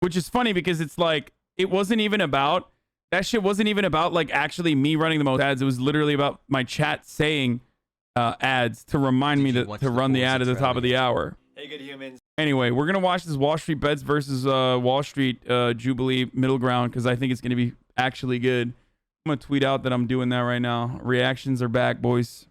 Which is funny because it's like, it wasn't even about, that shit wasn't even about like actually me running the most ads. It was literally about my chat saying ads to remind me to run the ad at the top of the hour. Hey, good humans. Anyway, we're going to watch this Wall Street Bets versus Wall Street Jubilee middle ground because I think it's going to be actually good. I'm going to tweet out that I'm doing that right now. Reactions are back, boys.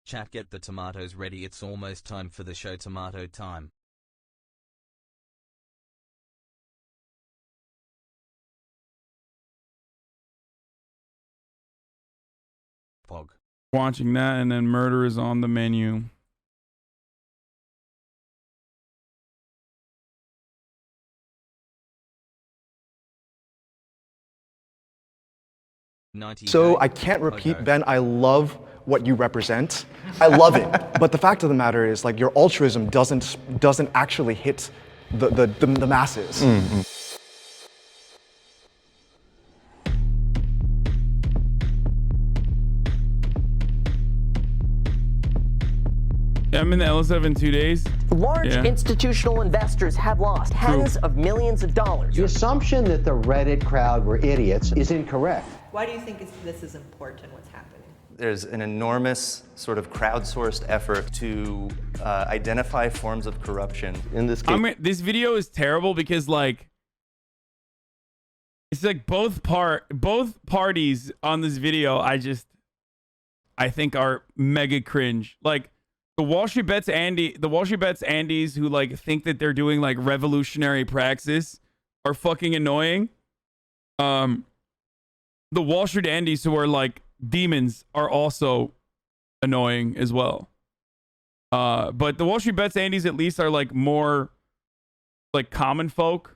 Chat, get the tomatoes ready. It's almost time for the show. Tomato time. Pog. Watching that, and then murder is on the menu. So I can't repeat, Ben, I love what you represent. I love it. But the fact of the matter is, like, your altruism doesn't actually hit the masses. Mm-hmm. I'm in the L7 in 2 days. Large institutional investors have lost tens of millions of dollars. The assumption that the Reddit crowd were idiots is incorrect. Why do you think this is important, what's happening? There's an enormous sort of crowdsourced effort to identify forms of corruption. In this case, this video is terrible because like it's like both parties on this video I think are mega cringe. Like the Wall Street Bets Andes who like think that they're doing like revolutionary praxis are fucking annoying. The Wall Street Andes who are like demons are also annoying as well. But the Wall Street Bets Andes at least are like more like common folk.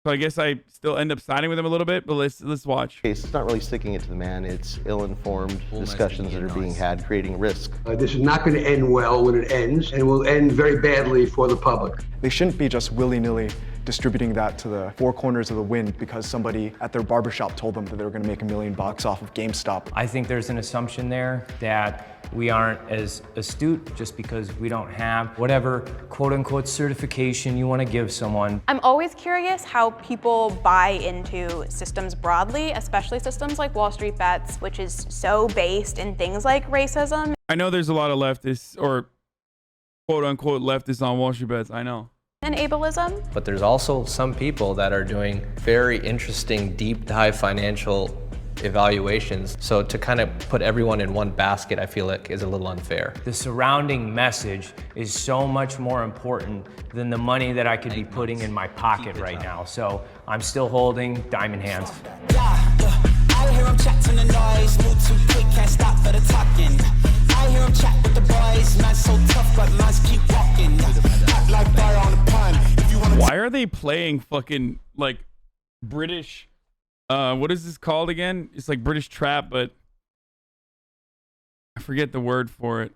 So I guess I still end up siding with them a little bit, but let's watch. It's not really sticking it to the man. It's ill-informed discussions that are being had, creating risk. This is not going to end well when it ends, and it will end very badly for the public. They shouldn't be just willy-nilly distributing that to the four corners of the wind because somebody at their barbershop told them that they were going to make $1 million off of GameStop. I think there's an assumption there that we aren't as astute just because we don't have whatever quote-unquote certification you want to give someone. I'm always curious how people buy into systems broadly, especially systems like Wall Street Bets, which is so based in things like racism. I know there's a lot of leftists or quote-unquote leftists on Wall Street Bets. I know. And ableism. But there's also some people that are doing very interesting deep dive financial evaluations. So to kind of put everyone in one basket, I feel like is a little unfair. The surrounding message is so much more important than the money that I could be putting in my pocket right now. So I'm still holding diamond hands. I hear 'em chat to the noise, move too quick, can't stop for the talking. I hear 'em chat with the boys, man so tough, but mans keep walking. Act like fire on the pun. Why are they playing fucking like British? What is this called again? It's like British trap, but I forget the word for it.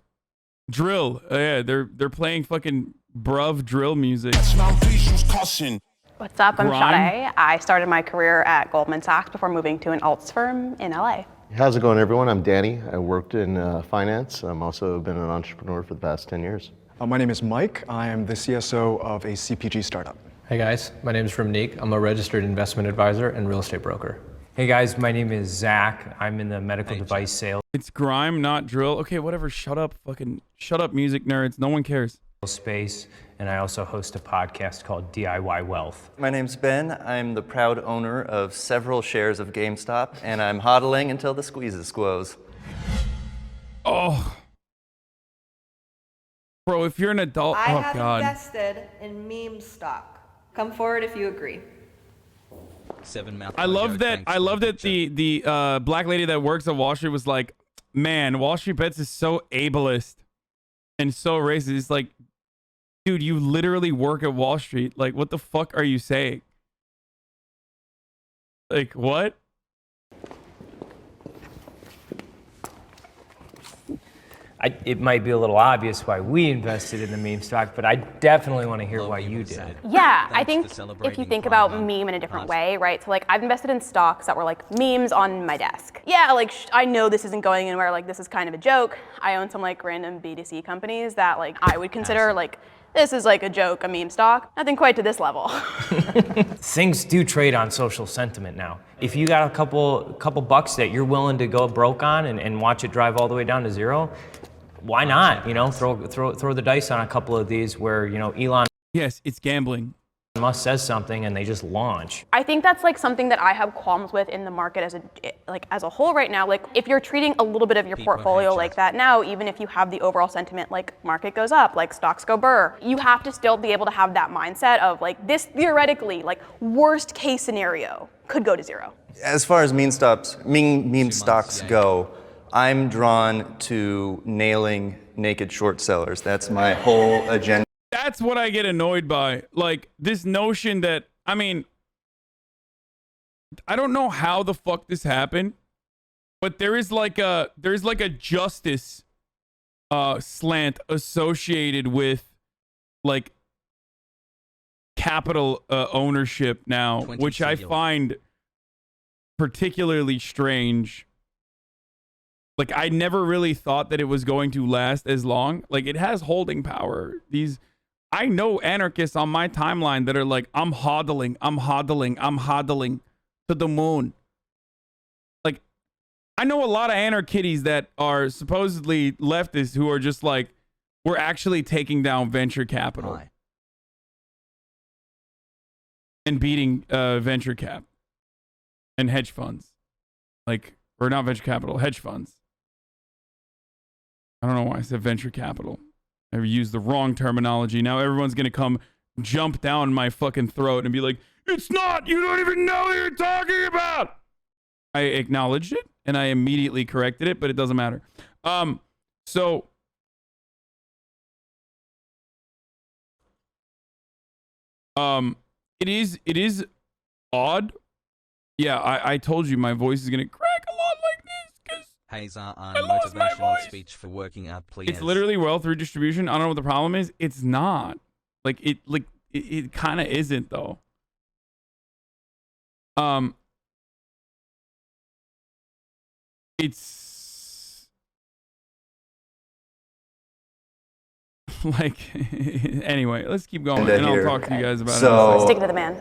Drill. Yeah, they're playing fucking bruv drill music. What's up? I'm Sade. I started my career at Goldman Sachs before moving to an alts firm in LA. How's it going, everyone? I'm Danny. I worked in finance. I'm also been an entrepreneur for the past 10 years. My name is Mike. I am the CSO of a CPG startup. Hey guys, my name is Ramneek. I'm a registered investment advisor and real estate broker. Hey guys, my name is Zach. I'm in the medical device sales It's grime, not drill. Okay, whatever. Shut up, music nerds. No one cares. Space, and I also host a podcast called DIY Wealth. my name's Ben. I'm the proud owner of several shares of GameStop, and I'm hodling until the squeezes squoze. Oh. Bro, if you're an adult, I oh have God. invested in meme stock. Come forward if you agree. I love that the black lady that works at Wall Street was like, man, Wall Street Bets is so ableist and so racist. It's like, dude, you literally work at Wall Street. Like, what the fuck are you saying? Like, what? It might be a little obvious why we invested in the meme stock, but I definitely want to hear why you did. Yeah, I think if you think about meme in a different way, right? So like I've invested in stocks that were like memes on my desk. Yeah, like I know this isn't going anywhere, like this is kind of a joke. I own some like random B2C companies that like I would consider like, this is like a joke, a meme stock. Nothing quite to this level. Things do trade on social sentiment now. If you got a couple bucks that you're willing to go broke on and watch it drive all the way down to zero, why not? You know, throw the dice on a couple of these where, you know, Elon Yes, it's gambling. Musk says something and they just launch. I think that's like something that I have qualms with in the market as a whole right now. Like if you're treating a little bit of your portfolio like that now, even if you have the overall sentiment like market goes up, like stocks go burr, you have to still be able to have that mindset of like this theoretically like worst case scenario could go to zero. As far as meme stocks go, I'm drawn to nailing naked short sellers. That's my whole agenda. That's what I get annoyed by. Like this notion that, I mean, I don't know how the fuck this happened, but there's like a justice slant associated with like capital ownership now, which I find particularly strange. Like, I never really thought that it was going to last as long. Like, it has holding power. I know anarchists on my timeline that are like, I'm hodling to the moon. Like, I know a lot of anarchitties that are supposedly leftists who are just like, we're actually taking down venture capital and beating venture cap and hedge funds. Like, or not venture capital, hedge funds. I don't know why I said venture capital. I used the wrong terminology. Now everyone's going to come jump down my fucking throat and be like, it's not, you don't even know what you're talking about. I acknowledged it and I immediately corrected it, but it doesn't matter. So it is odd. Yeah, I told you my voice is going to crack a lot like this because Hasan, motivational speech for working out, please. It's literally wealth redistribution. I don't know what the problem is. It's not. It kind of isn't though. It's like anyway, let's keep going and I'll talk to you guys about it. Stick to the man.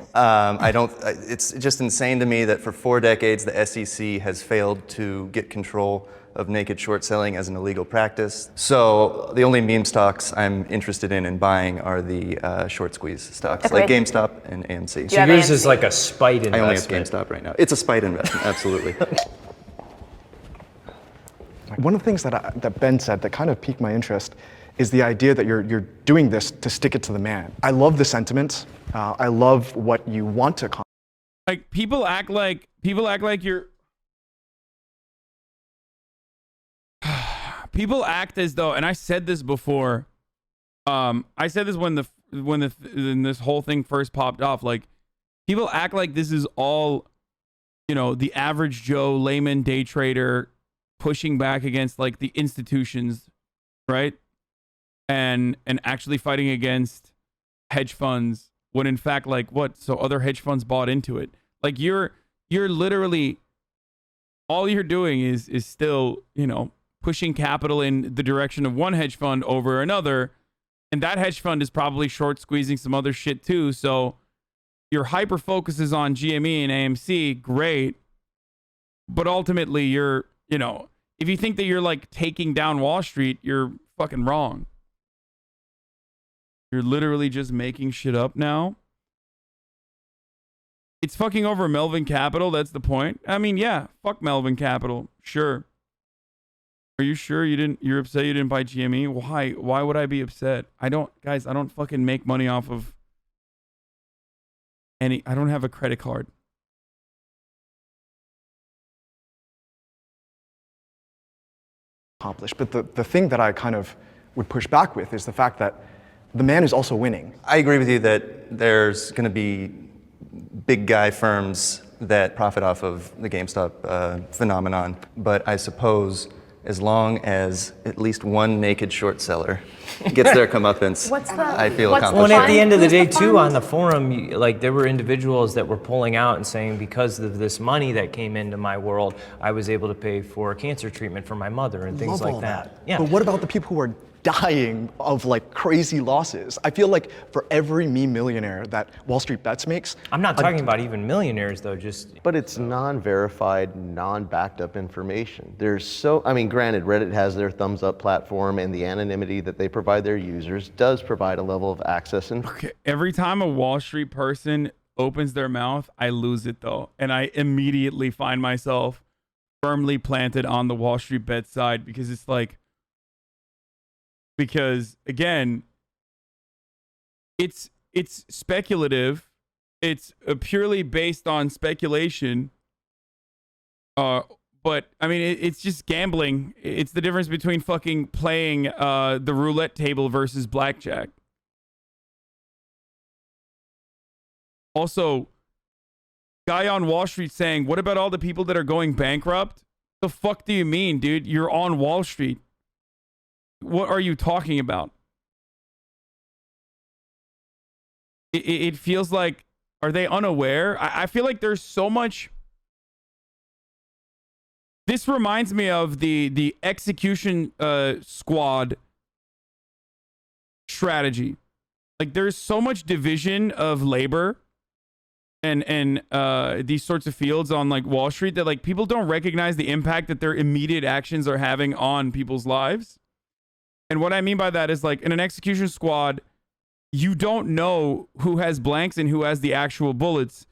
It's just insane to me that for 4 decades the SEC has failed to get control of naked short selling as an illegal practice. So the only meme stocks I'm interested in buying are the short squeeze stocks, like GameStop and AMC. So yours is like a spite investment. I only have GameStop right now. It's a spite investment, absolutely. One of the things that Ben said that kind of piqued my interest is the idea that you're doing this to stick it to the man. I love the sentiment. I love what you want to accomplish. Like people act like you're. People act as though, and I said this before. I said this when this whole thing first popped off. Like, people act like this is all, you know, the average Joe layman day trader pushing back against like the institutions, right? And actually fighting against hedge funds when in fact, like, what? So other hedge funds bought into it. Like you're literally, all you're doing is still, you know, pushing capital in the direction of one hedge fund over another. And that hedge fund is probably short squeezing some other shit too. So your hyper focus is on GME and AMC, great. But ultimately you're, you know, if you think that you're like taking down Wall Street, you're fucking wrong. You're literally just making shit up now. It's fucking over Melvin Capital. That's the point. I mean, yeah, fuck Melvin Capital. Sure. Are you sure you're upset you didn't buy GME? Why? Why would I be upset? I don't fucking make money off of I don't have a credit card. But the thing that I kind of would push back with is the fact that the man is also winning. I agree with you that there's going to be big guy firms that profit off of the GameStop phenomenon, but I suppose as long as at least one naked short seller gets their comeuppance. I feel accomplished. Well, and at the end of the day, too, on the forum, there were individuals that were pulling out and saying, because of this money that came into my world, I was able to pay for cancer treatment for my mother and things like that. Yeah. But what about the people who are dying of crazy losses? I feel like for every meme millionaire that Wall Street Bets makes, I'm not talking about even millionaires though, But it's non-verified, non-backed up information. Granted, Reddit has their thumbs up platform, and the anonymity that they provide their users does provide a level of access. And okay, every time a Wall Street person opens their mouth, I lose it though, and I immediately find myself firmly planted on the Wall Street Bets side, because it's because again, it's speculative. It's purely based on speculation. But I mean, it's just gambling. It's the difference between fucking playing the roulette table versus blackjack. Also, guy on Wall Street saying, "What about all the people that are going bankrupt?" The fuck do you mean, dude? You're on Wall Street. What are you talking about? It feels like, are they unaware? I feel like there's so much. This reminds me of the execution squad strategy. There's so much division of labor and these sorts of fields on Wall Street that people don't recognize the impact that their immediate actions are having on people's lives. And what I mean by that is in an execution squad, you don't know who has blanks and who has the actual bullets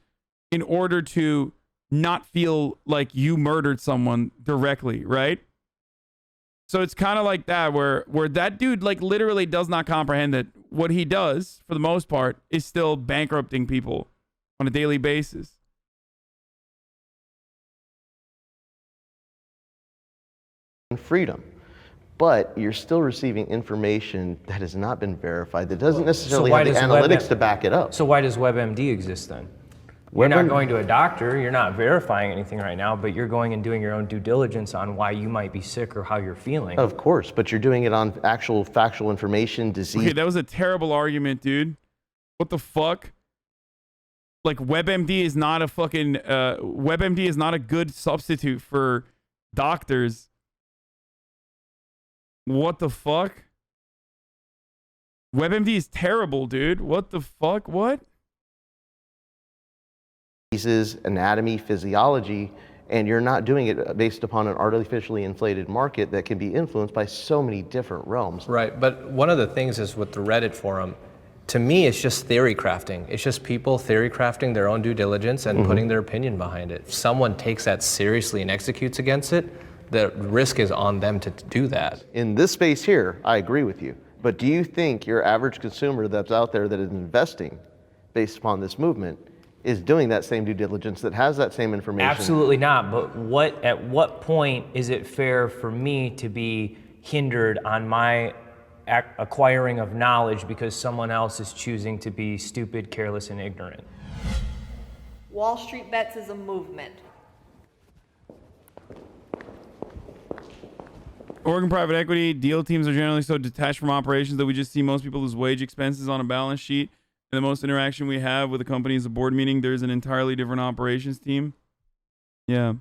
in order to not feel like you murdered someone directly, right? So it's kind of like that where that dude literally does not comprehend that what he does for the most part is still bankrupting people on a daily basis. freedom. But you're still receiving information that has not been verified, that doesn't necessarily have the analytics to back it up. So why does WebMD exist then? You're not going to a doctor, you're not verifying anything right now, but you're going and doing your own due diligence on why you might be sick or how you're feeling. Of course, but you're doing it on actual factual information, disease. Okay, that was a terrible argument, dude. What the fuck? WebMD is not a fucking, WebMD is not a good substitute for doctors. What the fuck? WebMD is terrible, dude. What the fuck? What? Diseases, anatomy, physiology, and you're not doing it based upon an artificially inflated market that can be influenced by so many different realms. Right, but one of the things is with the Reddit forum, to me, it's just theory crafting. It's just people theory crafting their own due diligence and putting their opinion behind it. If someone takes that seriously and executes against it, the risk is on them to do that. In this space here, I agree with you. But do you think your average consumer that's out there that is investing based upon this movement is doing that same due diligence, that has that same information? Absolutely not. But at what point is it fair for me to be hindered on my acquiring of knowledge because someone else is choosing to be stupid, careless, and ignorant? Wall Street Bets is a movement. Oregon private equity deal teams are generally so detached from operations that we just see most people lose wage expenses on a balance sheet. And the most interaction we have with a company is a board meeting. There's an entirely different operations team. Yeah.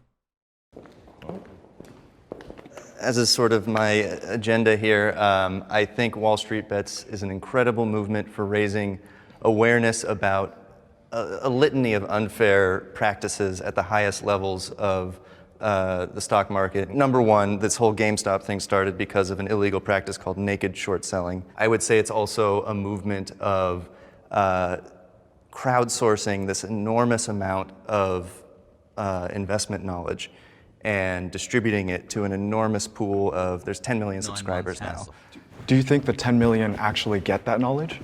As is sort of my agenda here, I think Wall Street Bets is an incredible movement for raising awareness about a litany of unfair practices at the highest levels of the stock market. Number one, this whole GameStop thing started because of an illegal practice called naked short selling. I would say it's also a movement of crowdsourcing this enormous amount of investment knowledge and distributing it to an enormous pool of, there's 10 million subscribers now. Do you think the 10 million actually get that knowledge?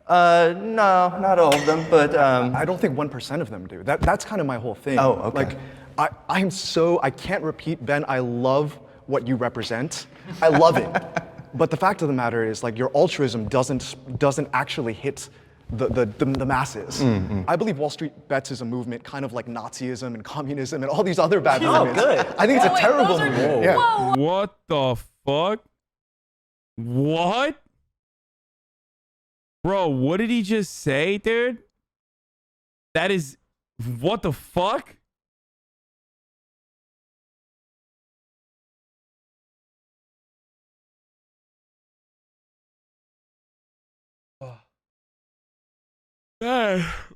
No, not all of them, but... I don't think 1% of them do. That's kind of my whole thing. Oh, okay. I can't repeat, Ben, I love what you represent. I love it. But the fact of the matter is, your altruism doesn't actually hit the masses. I believe Wall Street Bets is a movement kind of like Nazism and communism and all these other bad movements. Good. I think it's a terrible movement. Yeah. What the fuck? What? Bro, what did he just say, dude? That is... What the fuck?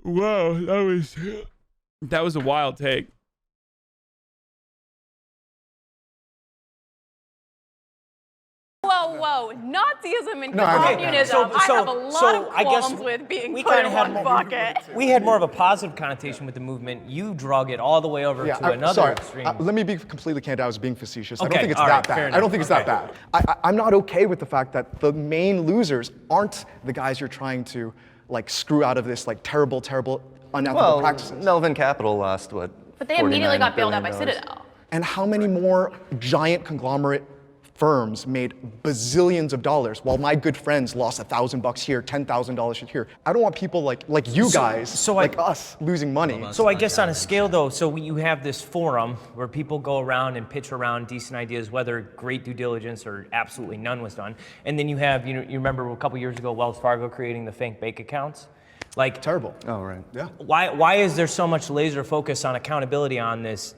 Whoa, that was a wild take. Whoa, Nazism and No, okay. communism. I have a lot of qualms with being put in one bucket. We had more of a positive connotation with the movement. You drug it all the way over to another extreme. Let me be completely candid. I was being facetious. I Okay, don't think it's all that right, bad. fair I don't enough. think it's Okay. that bad. I'm not okay with the fact that the main losers aren't the guys you're trying to like screw out of this like terrible, unethical Well, practices. Melvin Capital lost what? But they immediately got bailed out by $49 billion. Citadel. And how many more giant conglomerate firms made bazillions of dollars while my good friends lost $1,000 here, $10,000 here? I don't want people like you guys, like us, losing money. So I guess on a scale though, so you have this forum where people go around and pitch around decent ideas, whether great due diligence or absolutely none was done. And then you have, you remember a couple years ago, Wells Fargo creating the fake bank accounts? Like terrible. Oh, right. Yeah. Why is there so much laser focus on accountability on this,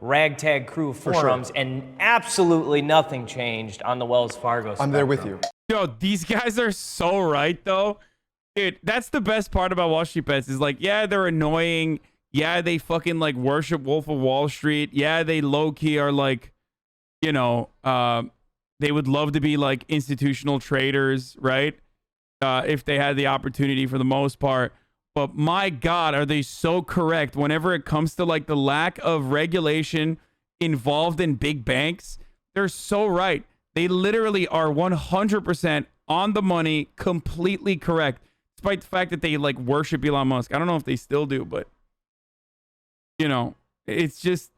ragtag crew of forums and absolutely nothing changed on the Wells Fargo spectrum? I'm there with you. Yo, these guys are so right, though. Dude, that's the best part about Wall Street Bets is like, yeah, they're annoying. Yeah, they fucking like worship Wolf of Wall Street. Yeah, they low-key are like, they would love to be like institutional traders, right? If they had the opportunity for the most part. But my God, are they so correct whenever it comes to like the lack of regulation involved in big banks? They're so right. They literally are 100% on the money, completely correct, despite the fact that they like worship Elon Musk. I don't know if they still do, but it's just...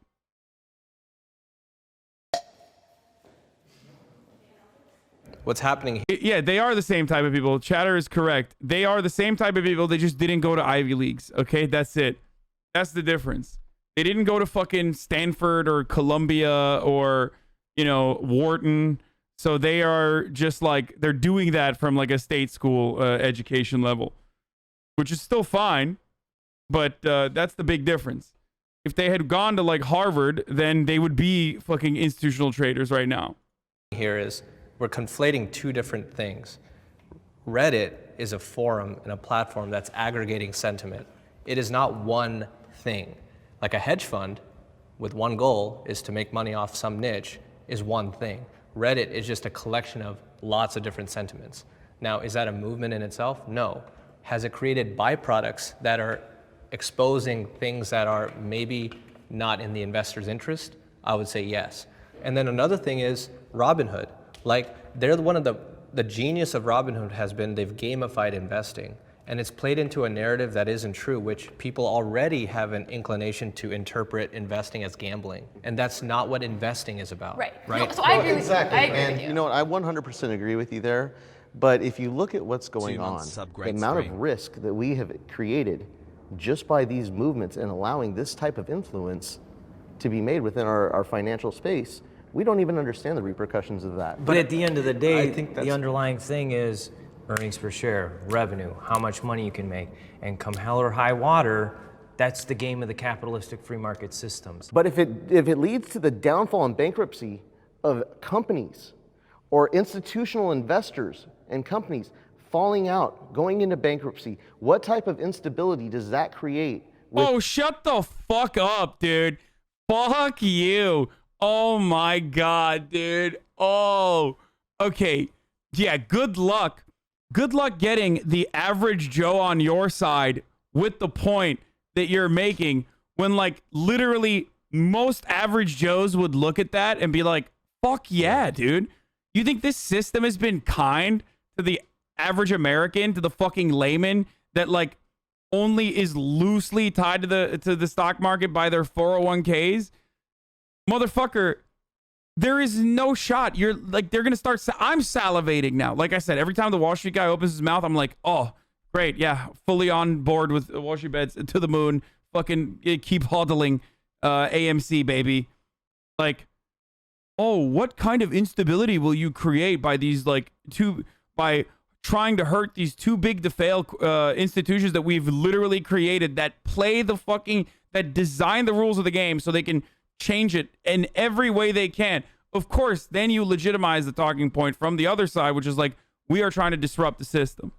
What's happening here? Yeah, they are the same type of people. Chatter is correct. They are the same type of people. They just didn't go to Ivy Leagues. Okay, that's it. That's the difference. They didn't go to fucking Stanford or Columbia or, Wharton. So they are just like, they're doing that from like a state school education level, which is still fine. But that's the big difference. If they had gone to like Harvard, then they would be fucking institutional traders right now. Here is we're conflating two different things. Reddit is a forum and a platform that's aggregating sentiment. It is not one thing. Like a hedge fund with one goal is to make money off some niche is one thing. Reddit is just a collection of lots of different sentiments. Now, is that a movement in itself? No. Has it created byproducts that are exposing things that are maybe not in the investor's interest? I would say yes. And then another thing is Robinhood. Like, they're one of the genius of Robinhood has been they've gamified investing. And it's played into a narrative that isn't true, which people already have an inclination to interpret investing as gambling. And that's not what investing is about. Right. Right? No, so I agree with Exactly. you. I agree And with you. you know what? I 100% agree with you there. But if you look at what's going 2 on, months sub, the great amount spring. of risk that we have created just by these movements and allowing this type of influence to be made within our financial space, we don't even understand the repercussions of that. But at the end of the day, I think the that's- underlying thing is earnings per share, revenue, how much money you can make. And come hell or high water, that's the game of the capitalistic free market systems. But if it leads to the downfall and bankruptcy of companies or institutional investors and companies falling out, going into bankruptcy, what type of instability does that create? Oh, shut the fuck up, dude. Fuck you. Oh my God, dude. Oh, okay. Yeah, good luck. Good luck getting the average Joe on your side with the point that you're making when, like, literally most average Joes would look at that and be like, fuck yeah, dude. You think this system has been kind to the average American, to the fucking layman that, like, only is loosely tied to the stock market by their 401ks? Motherfucker, there is no shot. You're like, they're going to start. I'm salivating now. Like I said, every time the Wall Street guy opens his mouth, I'm like, oh, Great. Yeah. Fully on board with Wall Street Bets to the moon. Fucking keep hodling AMC, baby. Like, oh, what kind of instability will you create by these, like, by trying to hurt these too big to fail institutions that we've literally created that play the fucking, that design the rules of the game so they can change it in every way they can. Of course, then you legitimize the talking point from the other side, which is like, we are trying to disrupt the system.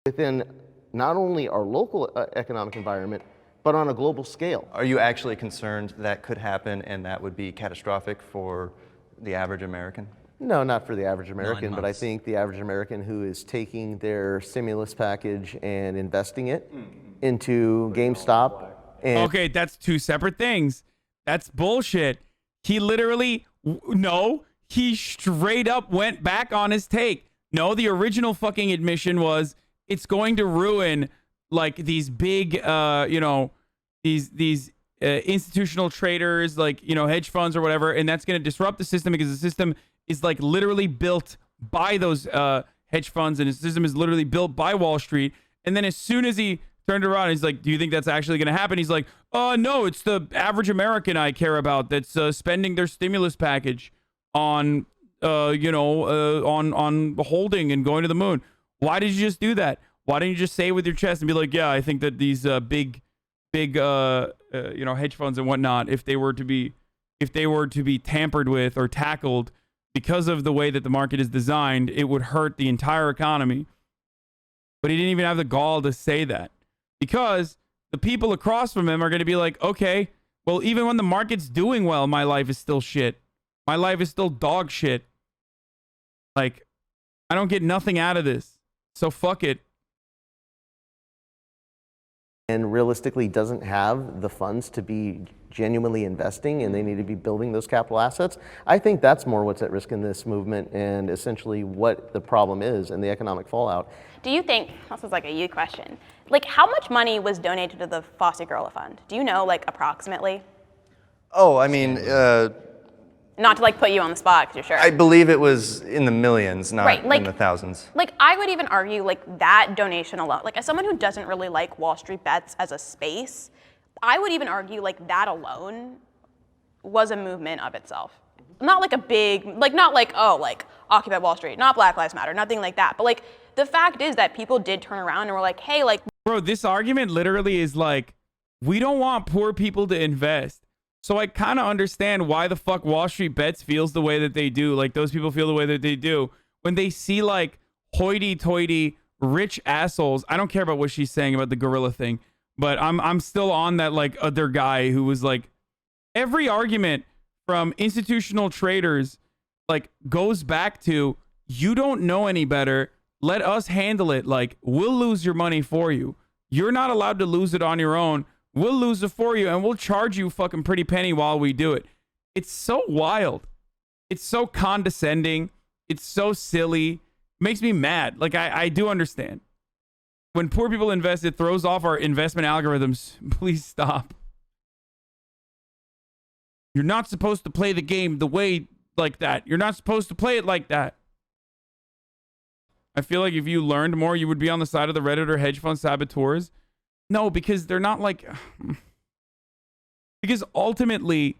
Within not only our local economic environment, but on a global scale. Are you actually concerned that could happen and that would be catastrophic for the average American? No, not for the average American, but I months. think the average American who is taking their stimulus package and investing it into GameStop and Okay, that's two separate things. That's bullshit. He literally, no, he straight up went back on his take. No, the original fucking admission was it's going to ruin like these big, these institutional traders, like, hedge funds or whatever, and that's going to disrupt the system because the system is like literally built by those hedge funds, and the system is literally built by Wall Street. And then as soon as he turned around, he's like, do you think that's actually going to happen? He's like, no, it's the average American I care about that's spending their stimulus package on, on holding and going to the moon. Why did you just do that? Why didn't you just say it with your chest and be like, yeah, I think that these big hedge funds and whatnot, if they were to be tampered with or tackled because of the way that the market is designed, it would hurt the entire economy. But he didn't even have the gall to say that, because the people across from him are going to be like, okay, well, even when the market's doing well, my life is still shit. My life is still dog shit. Like, I don't get nothing out of this. So fuck it. and realistically doesn't have the funds to be genuinely investing, and they need to be building those capital assets, I think that's more what's at risk in this movement and essentially what the problem is and the economic fallout. Do you think, this is like a you question, like how much money was donated to the Fosse Gorilla Fund? Do you know, like, approximately? Oh, I mean, not to like put you on the spot, because you're sure. I believe it was in the millions, not Right, like- in the thousands. Like, I would even argue, like, that donation alone, like, as someone who doesn't really like Wall Street Bets as a space, I would even argue, like, that alone was a movement of itself. Not like a big, like, not like, oh, like, Occupy Wall Street, not Black Lives Matter, nothing like that. But, like, the fact is that people did turn around and were like, hey, like... Bro, this argument literally is like, we don't want poor people to invest. So I kind of understand why the fuck Wall Street Bets feels the way that they do. Like, those people feel the way that they do when they see, like, hoity-toity rich assholes. I don't care about what she's saying about the gorilla thing, but I'm still on that, like, other guy who was like, every argument from institutional traders, like, goes back to, you don't know any better. Let us handle it. Like, we'll lose your money for you. You're not allowed to lose it on your own. We'll lose it for you, and we'll charge you fucking pretty penny while we do it. It's so wild. It's so condescending. It's so silly. It makes me mad. Like, I do understand. When poor people invest, it throws off our investment algorithms. Please stop. You're not supposed to play the game the way like that. You're not supposed to play it like that. I feel like if you learned more, you would be on the side of the Reddit or hedge fund saboteurs. No, because they're not like... Because ultimately,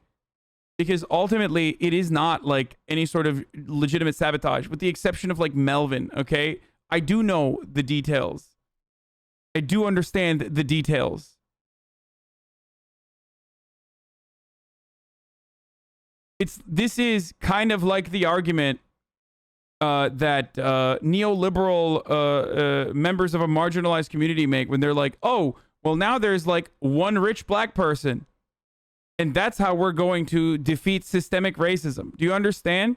it is not like any sort of legitimate sabotage, with the exception of like Melvin, okay? I do know the details. I do understand the details. This is kind of like the argument that neoliberal members of a marginalized community make when they're like, oh, well, now there's like one rich black person, and that's how we're going to defeat systemic racism. Do you understand?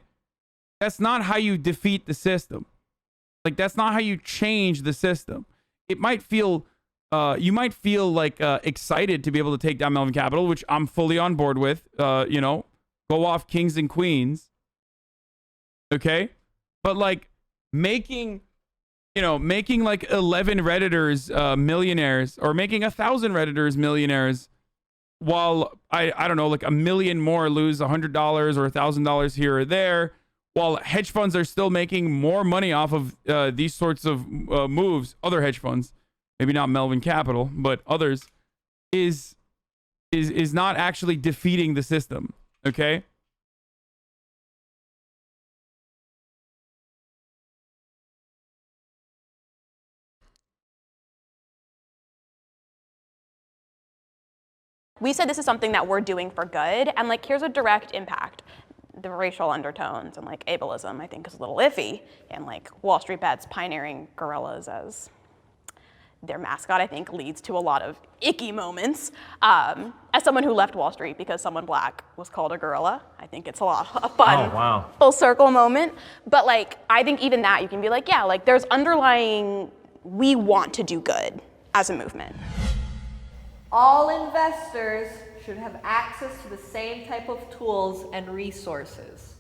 That's not how you defeat the system. Like, that's not how you change the system. It might feel, you might feel like excited to be able to take down Melvin Capital, which I'm fully on board with. You know, go off kings and queens. Okay? But like making like 11 Redditors millionaires, or making 1,000 Redditors millionaires, while I don't know, like 1 million more lose $100 or $1,000 here or there, while hedge funds are still making more money off of these sorts of moves, other hedge funds, maybe not Melvin Capital, but others, is not actually defeating the system, okay? We said this is something that we're doing for good, and like here's a direct impact. The racial undertones and like ableism, I think, is a little iffy, and like Wall Street Bets pioneering gorillas as their mascot, I think, leads to a lot of icky moments. As someone who left Wall Street because someone black was called a gorilla, I think it's a lot of fun, full circle moment. But like, I think even that you can be like, yeah, like there's underlying, we want to do good as a movement. All investors should have access to the same type of tools and resources.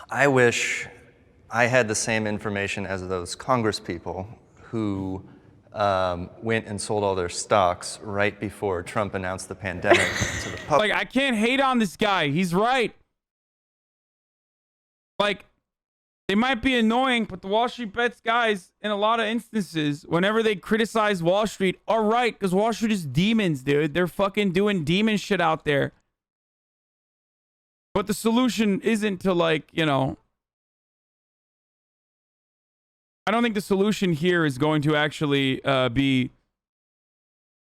I wish I had the same information as those Congress people who went and sold all their stocks right before Trump announced the pandemic to the public. Like, I can't hate on this guy. He's right. Like, they might be annoying, but the Wall Street Bets guys, in a lot of instances, whenever they criticize Wall Street, are right, because Wall Street is demons, dude. They're fucking doing demon shit out there. But the solution isn't to, like, you know... I don't think the solution here is going to actually be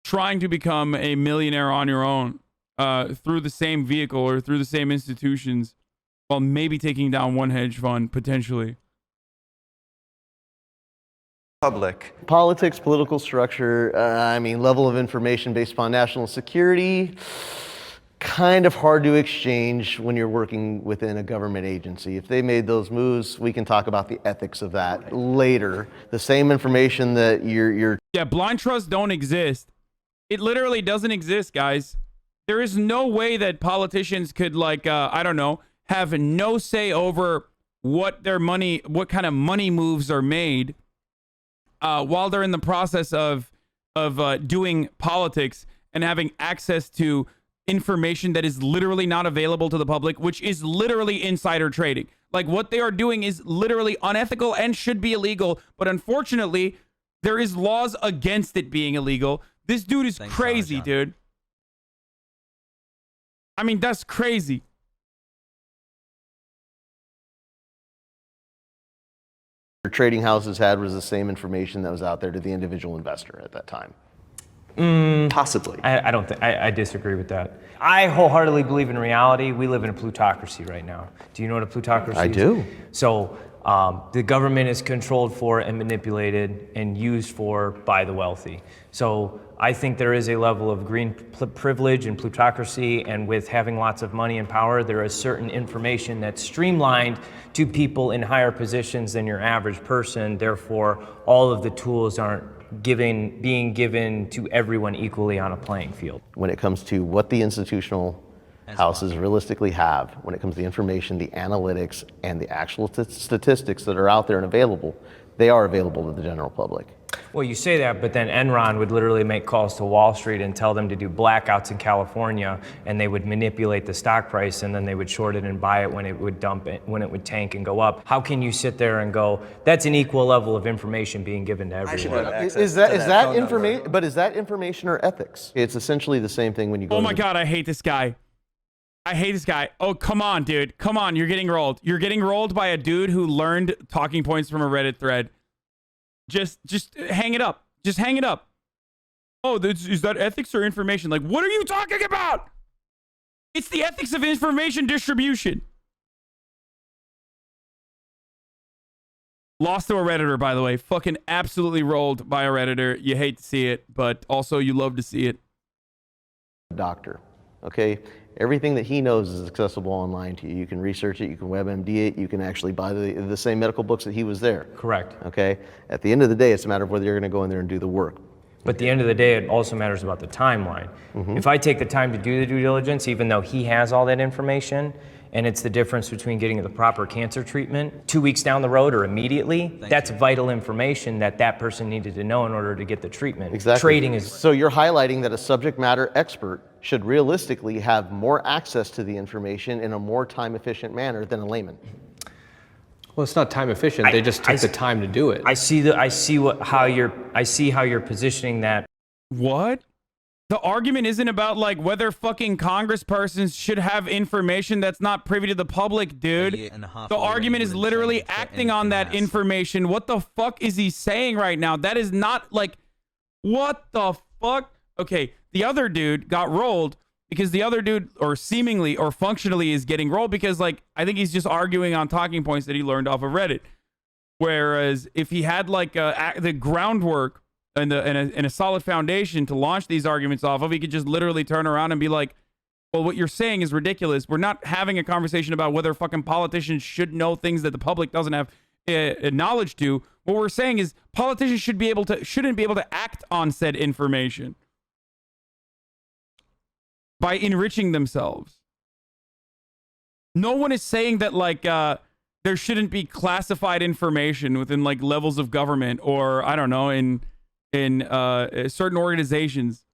trying to become a millionaire on your own through the same vehicle or through the same institutions, while maybe taking down one hedge fund, potentially. Public. Politics, political structure, I mean, level of information based upon national security, kind of hard to exchange when you're working within a government agency. If they made those moves, we can talk about the ethics of that later. The same information that you're... Yeah, blind trust don't exist. It literally doesn't exist, guys. There is no way that politicians could, like, I don't know, have no say over what their money, what kind of money moves are made while they're in the process of doing politics and having access to information that is literally not available to the public, which is literally insider trading. Like, what they are doing is literally unethical and should be illegal, but unfortunately, there is laws against it being illegal. This dude is crazy, dude. I mean, that's crazy. trading houses had was the same information that was out there to the individual investor at that time. Possibly. I don't think, I disagree with that. I wholeheartedly believe in reality. We live in a plutocracy right now. Do you know what a plutocracy is? I do. So the government is controlled for and manipulated and used for by the wealthy. So I think there is a level of green privilege and plutocracy, and with having lots of money and power, there is certain information that's streamlined to people in higher positions than your average person. Therefore, all of the tools aren't being given to everyone equally on a playing field. When it comes to what the institutional houses realistically have, when it comes to the information, the analytics, and the actual statistics that are out there and available, they are available to the general public. Well, you say that, but then Enron would literally make calls to Wall Street and tell them to do blackouts in California, and they would manipulate the stock price, and then they would short it and buy it when it would dump it, when it would tank and go up. How can you sit there and go, that's an equal level of information being given to everyone? Is that information? But is that information or ethics? It's essentially the same thing when you go. Oh my God, I hate this guy. I hate this guy. Oh, come on, dude. Come on, you're getting rolled. You're getting rolled by a dude who learned talking points from a Reddit thread. Just hang it up. Just hang it up. Oh, is that ethics or information? Like, what are you talking about? It's the ethics of information distribution. Lost to a Redditor, by the way. Fucking absolutely rolled by a Redditor. You hate to see it, but also you love to see it. Doctor, okay? Everything that he knows is accessible online to you. You can research it, you can WebMD it, you can actually buy the same medical books that he was there. Correct. Okay? At the end of the day, it's a matter of whether you're going to go in there and do the work. But at the end of the day, it also matters about the timeline. If I take the time to do the due diligence, even though he has all that information, and it's the difference between getting the proper cancer treatment 2 weeks down the road or immediately. That's vital information that that person needed to know in order to get the treatment. Exactly. Trading is... So you're highlighting that a subject matter expert should realistically have more access to the information in a more time-efficient manner than a layman. Well, it's not time efficient. They just took the time to do it. I see how you're positioning that. What? The argument isn't about like whether fucking congresspersons should have information that's not privy to the public, dude. The argument is literally acting on that information. What the fuck is he saying right now? That is not like, what the fuck? Okay, the other dude got rolled because the other dude, or seemingly or functionally, is getting rolled because, like, I think he's just arguing on talking points that he learned off of Reddit. Whereas if he had like the groundwork and a solid foundation to launch these arguments off of, he could just literally turn around and be like, well, what you're saying is ridiculous. We're not having a conversation about whether fucking politicians should know things that the public doesn't have knowledge to. What we're saying is politicians shouldn't be able to act on said information by enriching themselves. No one is saying that like there shouldn't be classified information within like levels of government, or I don't know, in certain organizations.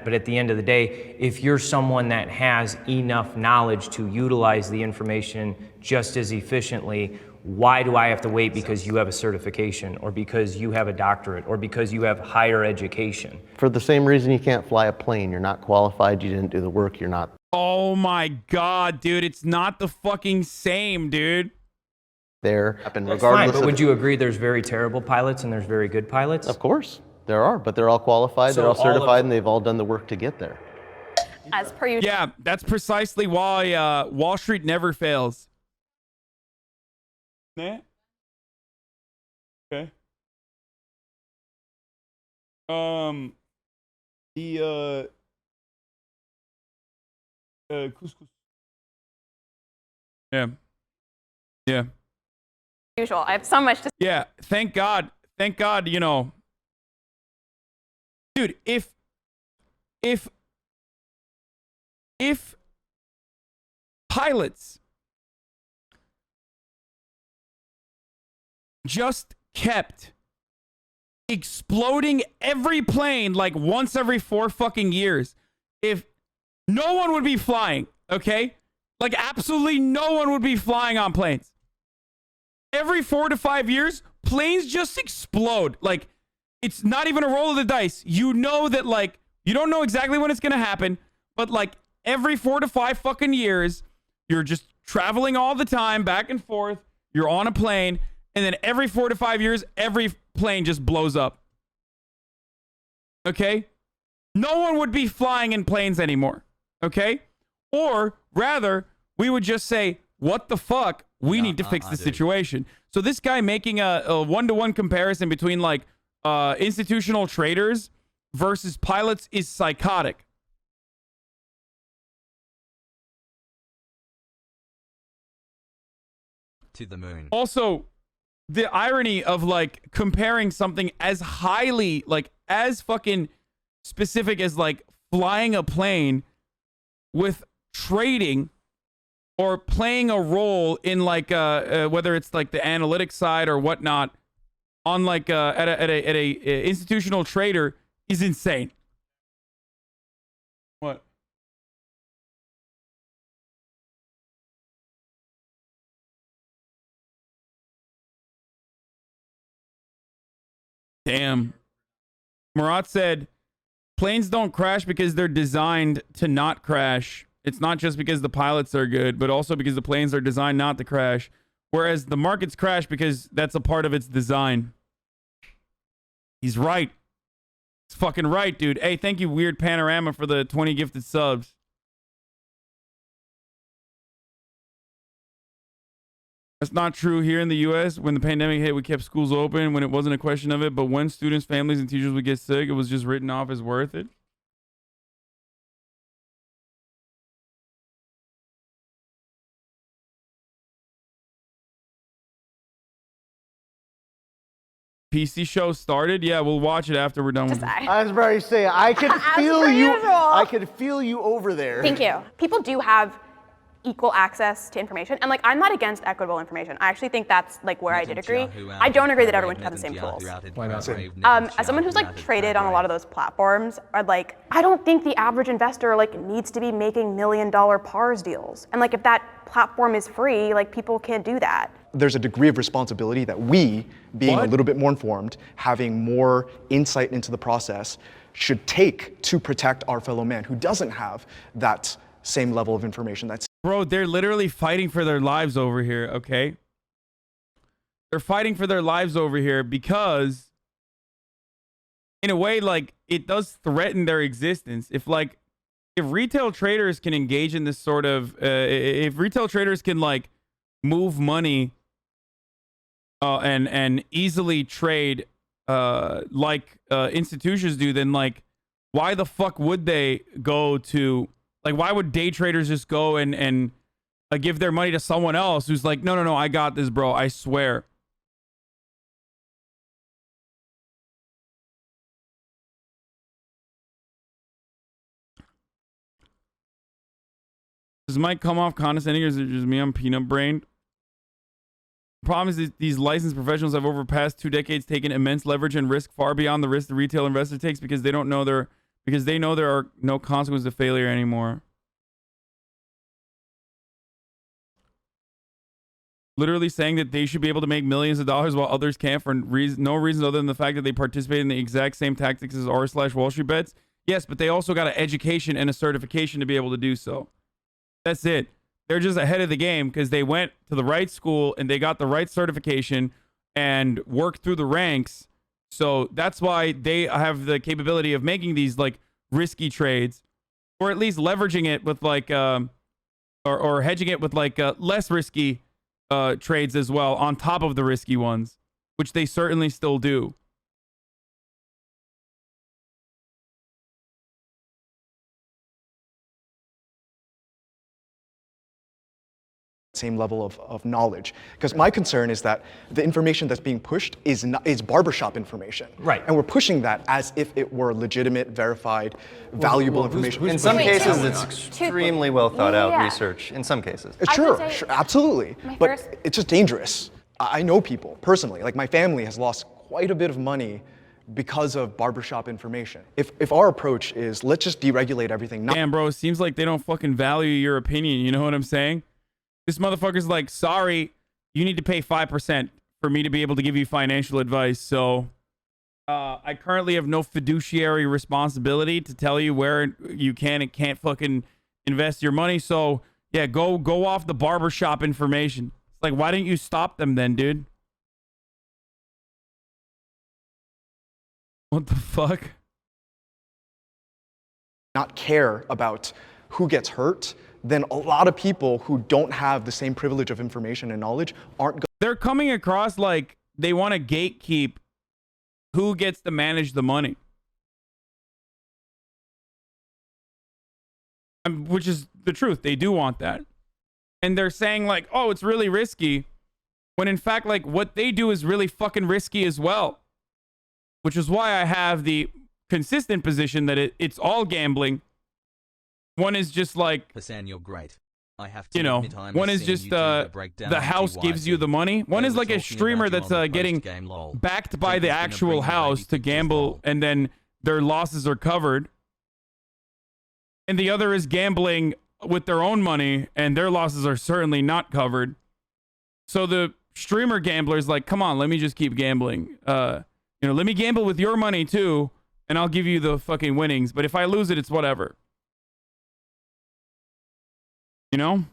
But at the end of the day, if you're someone that has enough knowledge to utilize the information just as efficiently, why do I have to wait because you have a certification, or because you have a doctorate, or because you have higher education? For the same reason you can't fly a plane. You're not qualified, you didn't do the work, you're not. Oh my god, dude, it's not the fucking same, dude. There, Fine, but would you agree there's very terrible pilots and there's very good pilots? Of course, there are, but they're all qualified, they're all certified, and they've all done the work to get there. As per usual. Yeah, that's precisely why Wall Street never fails. Nah. Okay. Couscous. Yeah. Yeah. Usual. I have so much to. Yeah. Thank God. Thank God. You know, dude. If pilots just kept exploding every plane like once every 4 fucking years, if no one would be flying, okay? Like absolutely no one would be flying on planes. Every 4 to 5 years, planes just explode. Like, it's not even a roll of the dice. You know that, like, you don't know exactly when it's gonna happen, but like every 4 to 5 fucking years, you're just traveling all the time, back and forth. You're on a plane, and then every 4 to 5 years, every plane just blows up. Okay? No one would be flying in planes anymore. Okay? Or rather, we would just say, what the fuck? We need to fix the situation. So this guy making a one-to-one comparison between like institutional traders versus pilots is psychotic. To the moon. Also, the irony of like comparing something as highly, like as fucking specific as like flying a plane with trading or playing a role in like whether it's like the analytics side or whatnot on like at a institutional trader is insane. What? Damn. Murat said, planes don't crash because they're designed to not crash. It's not just because the pilots are good, but also because the planes are designed not to crash. Whereas the markets crash because that's a part of its design. He's right. He's fucking right, dude. Hey, thank you, Weird Panorama, for the 20 gifted subs. That's not true here in the U.S. When the pandemic hit, we kept schools open when it wasn't a question of it. But when students, families, and teachers would get sick, it was just written off as worth it. PC show started? Yeah, we'll watch it after we're done with it. I was about to say, I could feel you. I could feel you over there. Thank you. People do have equal access to information, and like I'm not against equitable information. I actually think that's like where I did agree. I don't agree that everyone should have the same tools. Why not? As someone who's like traded on a lot of those platforms, like I don't think the average investor like needs to be making $1 million pars deals. And like if that platform is free, like people can't do that. There's a degree of responsibility that we, being a little bit more informed, having more insight into the process, should take to protect our fellow man who doesn't have that same level of information. Bro, they're literally fighting for their lives over here, okay? They're fighting for their lives over here because, in a way, like, it does threaten their existence. If retail traders can engage in this sort of, if retail traders can, like, move money and easily trade like institutions do, then, like, why the fuck would they go to... Like, why would day traders just go and give their money to someone else who's like, no, I got this, bro. I swear. Does Mike come off condescending, or is it just me? I'm peanut brained. Problem is that these licensed professionals have over the past 2 decades taken immense leverage and risk far beyond the risk the retail investor takes because they know there are no consequences of failure anymore. Literally saying that they should be able to make millions of dollars while others can't for no reason other than the fact that they participate in the exact same tactics as r/Wall Street Bets. Yes, but they also got an education and a certification to be able to do so. That's it. They're just ahead of the game because they went to the right school and they got the right certification and worked through the ranks. So that's why they have the capability of making these like risky trades, or at least leveraging it with like, or hedging it with like less risky trades as well on top of the risky ones, which they certainly still do. Same level of knowledge, because my concern is that the information that's being pushed is barbershop information, right? And we're pushing that as if it were legitimate, verified, valuable information. In some cases, it's extremely well thought out research. In some cases, sure, absolutely, but it's just dangerous. I know people personally, like my family has lost quite a bit of money because of barbershop information. If our approach is let's just deregulate everything. Damn, bro, it seems like they don't fucking value your opinion. You know what I'm saying? This motherfucker's like, sorry, you need to pay 5% for me to be able to give you financial advice. So I currently have no fiduciary responsibility to tell you where you can and can't fucking invest your money. So yeah, go off the barbershop information. It's like, why didn't you stop them then, dude? What the fuck? Not care about who gets hurt, then a lot of people who don't have the same privilege of information and knowledge aren't. They're coming across like they want to gatekeep who gets to manage the money, which is the truth. They do want that, and they're saying like, "Oh, it's really risky," when in fact, like what they do is really fucking risky as well. Which is why I have the consistent position that it's all gambling. One is just like, Hasan, you're great. I have to admit, one is just the house gives you the money. One is like a streamer that's getting backed by the actual house to gamble, and then their losses are covered. And the other is gambling with their own money, and their losses are certainly not covered. So the streamer gambler is like, come on, let me just keep gambling. Let me gamble with your money too, and I'll give you the fucking winnings. But if I lose it, it's whatever. You know?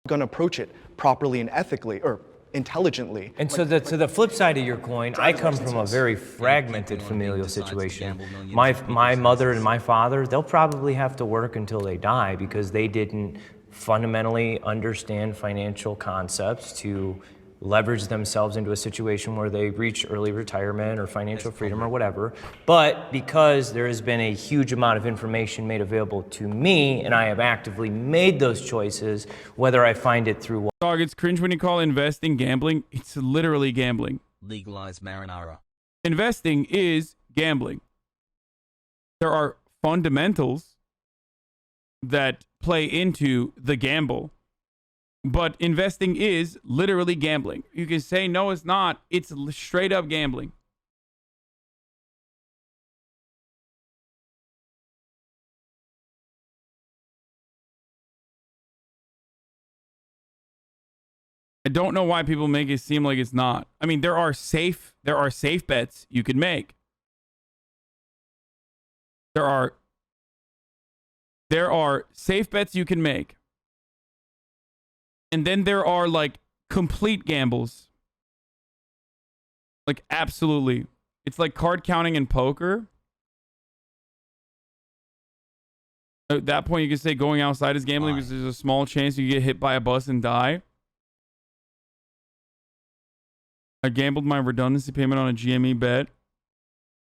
Gonna approach it properly and ethically, or intelligently. And so to the flip side of your coin, I come from a very fragmented familial situation. My mother and my father, they'll probably have to work until they die because they didn't fundamentally understand financial concepts to leverage themselves into a situation where they reach early retirement or financial freedom or whatever. But because there has been a huge amount of information made available to me, and I have actively made those choices, whether I find it through... Dog, it's cringe when you call investing gambling. It's literally gambling. Legalize marinara. Investing is gambling. There are fundamentals that play into the gamble. But investing is literally gambling. You can say, no, it's not. It's straight up gambling. I don't know why people make it seem like it's not. I mean, there are safe bets you can make. There are safe bets you can make. And then there are like complete gambles. Like absolutely. It's like card counting in poker. At that point you can say going outside is gambling because there's a small chance you get hit by a bus and die. I gambled my redundancy payment on a GME bet.